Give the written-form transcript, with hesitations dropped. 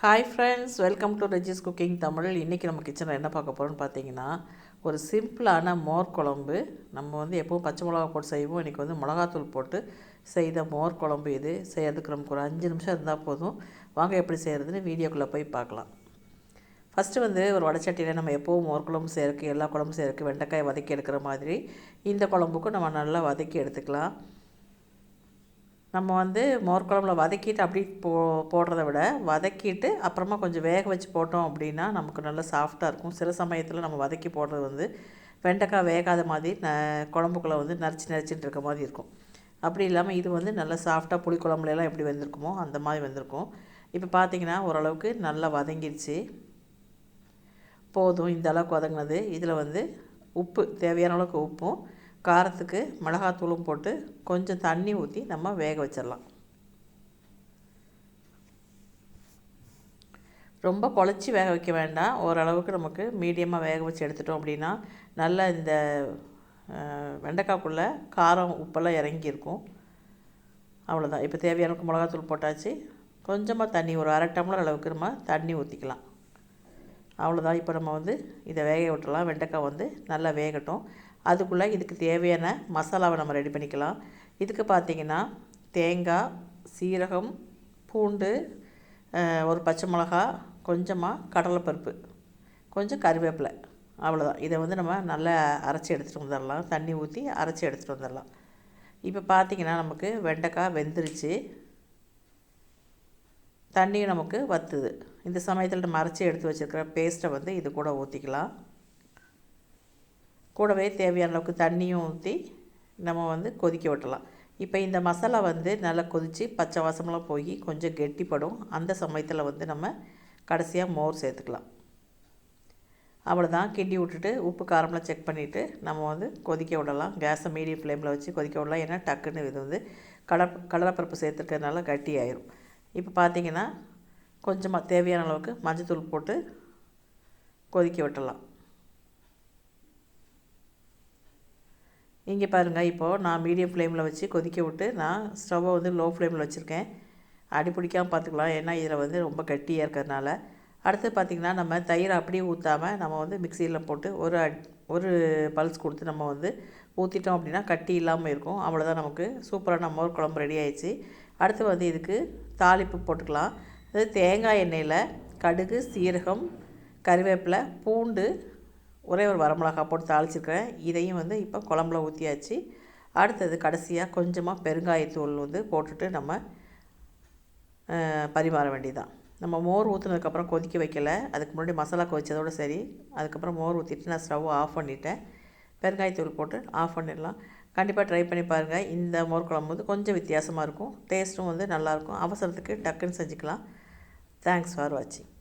Hi friends, welcome to Regis cooking Tamil. இன்றைக்கி நம்ம கிச்சனில் என்ன பார்க்க போகிறோம்னு பார்த்தீங்கன்னா, ஒரு சிம்பிளான மோர் குழம்பு. நம்ம எப்பவும் பச்சை மிளகா போட்டு செய்வோம். இன்றைக்கி மிளகாத்தூள் போட்டு செய்த மோர் குழம்பு. இது செய்கிறதுக்கு நமக்கு ஒரு 5 நிமிஷம் இருந்தால் போதும். வாங்க எப்படி செய்கிறதுன்னு வீடியோக்குள்ளே போய் பார்க்கலாம். ஃபஸ்ட்டு ஒரு வடைச்சட்டியில் நம்ம எப்போவும் மோர் குழம்பு செய்கிறதுக்கு, எல்லா குழம்பு செய்கிறதுக்கு வெண்டைக்காய் வதக்கி எடுக்கிற மாதிரி இந்த குழம்புக்கும் நம்ம நல்லா வதக்கி எடுத்துக்கலாம். நம்ம மோர் குழம்புல வதக்கிட்டு அப்படி போடுறத விட வதக்கிட்டு அப்புறமா கொஞ்சம் வேக வச்சு போட்டோம் அப்படின்னா நமக்கு நல்லா சாஃப்டாக இருக்கும். சில சமயத்தில் நம்ம வதக்கி போடுறது வெண்டைக்காய் வேகாத மாதிரி குழம்புக்குள்ளே நரிச்சிட்டு இருக்க மாதிரி இருக்கும். அப்படி இல்லாமல் இது நல்லா சாஃப்டாக புளி குழம்புலாம் எப்படி வெந்திருக்குமோ அந்த மாதிரி வெந்திருக்கும். இப்போ பார்த்திங்கன்னா ஓரளவுக்கு நல்லா வதங்கிடுச்சு. போதும் இந்த அளவுக்கு வதங்கினது. இதில் உப்பு தேவையான அளவுக்கு உப்பும் காரத்துக்கு மிளகாத்தூளும் போட்டு கொஞ்சம் தண்ணி ஊற்றி நம்ம வேக வச்சிடலாம். ரொம்ப குழச்சி வேக வைக்க வேண்டாம். ஓரளவுக்கு நமக்கு மீடியமாக வேக வச்சு எடுத்துட்டோம் அப்படின்னா நல்லா இந்த வெண்டைக்காய்க்குள்ளே காரம் உப்பெல்லாம் இறங்கியிருக்கும். அவ்வளோதான். இப்போ தேவையான அளவுக்கு மிளகாத்தூள் போட்டாச்சு. கொஞ்சமாக தண்ணி, ஒரு அரை டம்ளர் அளவுக்கு நம்ம தண்ணி ஊற்றிக்கலாம். அவ்வளோதான். இப்போ நம்ம இதை வேக விட்டுடலாம். வெண்டைக்காய் நல்லா வேகட்டும். அதுக்குள்ளே இதுக்கு தேவையான மசாலாவை நம்ம ரெடி பண்ணிக்கலாம். இதுக்கு பார்த்திங்கன்னா தேங்காய், சீரகம், பூண்டு, ஒரு பச்சை மிளகா, கொஞ்சமாக கடலைப்பருப்பு, கொஞ்சம் கறிவேப்பிலை, அவ்வளோதான். இதை நம்ம நல்லா அரைச்சி எடுத்துகிட்டு வந்துடலாம். தண்ணி ஊற்றி அரைச்சி எடுத்துகிட்டு வந்துடலாம். இப்போ பார்த்திங்கன்னா நமக்கு வெண்டைக்காய் வெந்துருச்சு. தண்ணியும் நமக்கு வற்றுது. இந்த சமயத்தில் நம்ம அரைச்சி எடுத்து வச்சுருக்கிற பேஸ்ட்டை இது கூட ஊற்றிக்கலாம். கூடவே தேவையான அளவுக்கு தண்ணியும் ஊற்றி நம்ம கொதிக்க விட்டலாம். இப்போ இந்த மசாலா நல்லா கொதித்து பச்சை வாசமெல்லாம் போய் கொஞ்சம் கெட்டிப்படும். அந்த சமயத்தில் நம்ம கடைசியாக மோர் சேர்த்துக்கலாம். அவ்வளோதான். கிண்டி விட்டுட்டு உப்பு காரமெலாம் செக் பண்ணிவிட்டு நம்ம கொதிக்க விடலாம். கேஸை மீடியம் ஃப்ளேமில் வச்சு கொதிக்க விடலாம். ஏன்னா டக்குன்னு இது கடலைப்பருப்பு சேர்த்துக்கிறதுனால கட்டி ஆயிரும். இப்போ பார்த்திங்கன்னா கொஞ்சமாக தேவையான அளவுக்கு மஞ்சத்தூள் போட்டு கொதிக்க விட்டலாம். இங்கே பாருங்கள், இப்போது நான் மீடியம் ஃப்ளேமில் வச்சு கொதிக்க விட்டு நான் ஸ்டவ்வை லோ ஃப்ளேமில் வச்சுருக்கேன். அடி பிடிக்காமல் பார்த்துக்கலாம். ஏன்னா இதில் ரொம்ப கட்டியாக இருக்கிறதுனால. அடுத்து பார்த்திங்கன்னா நம்ம தயிரை அப்படியே ஊற்றாமல் நம்ம மிக்சியில் போட்டு ஒரு பல்ஸ் கொடுத்து நம்ம ஊற்றிட்டோம் அப்படின்னா கட்டி இல்லாமல் இருக்கும். அவ்வளோதான். நமக்கு சூப்பரான மோர் குழம்பு ரெடி ஆயிடுச்சு. அடுத்து இதுக்கு தாளிப்பு போட்டுக்கலாம். அது தேங்காய் எண்ணெயில் கடுகு, சீரகம், கறிவேப்பிலை, பூண்டு, ஒரே ஒரு வரமிளகா போட்டு தாளிச்சிருக்கிறேன். இதையும் இப்போ குழம்புல ஊற்றியாச்சு. அடுத்தது கடைசியாக கொஞ்சமாக பெருங்காயத்தூள் போட்டுட்டு நம்ம பரிமாற வேண்டியதான். நம்ம மோர் ஊற்றுனதுக்கப்புறம் கொதிக்க வைக்கலை. அதுக்கு முன்னாடி மசாலா கொதிச்சதோடு சரி. அதுக்கப்புறம் மோர் ஊற்றிட்டு நான் ஸ்டவ் ஆஃப் பண்ணிட்டேன். பெருங்காயத்தூள் போட்டு ஆஃப் பண்ணிடலாம். கண்டிப்பாக ட்ரை பண்ணி பாருங்கள். இந்த மோர் குழம்பு கொஞ்சம் வித்தியாசமாக இருக்கும். டேஸ்ட்டும் நல்லாயிருக்கும். அவசரத்துக்கு டக்குன்னு செஞ்சுக்கலாம். தேங்க்ஸ் ஃபார் வாட்சிங்.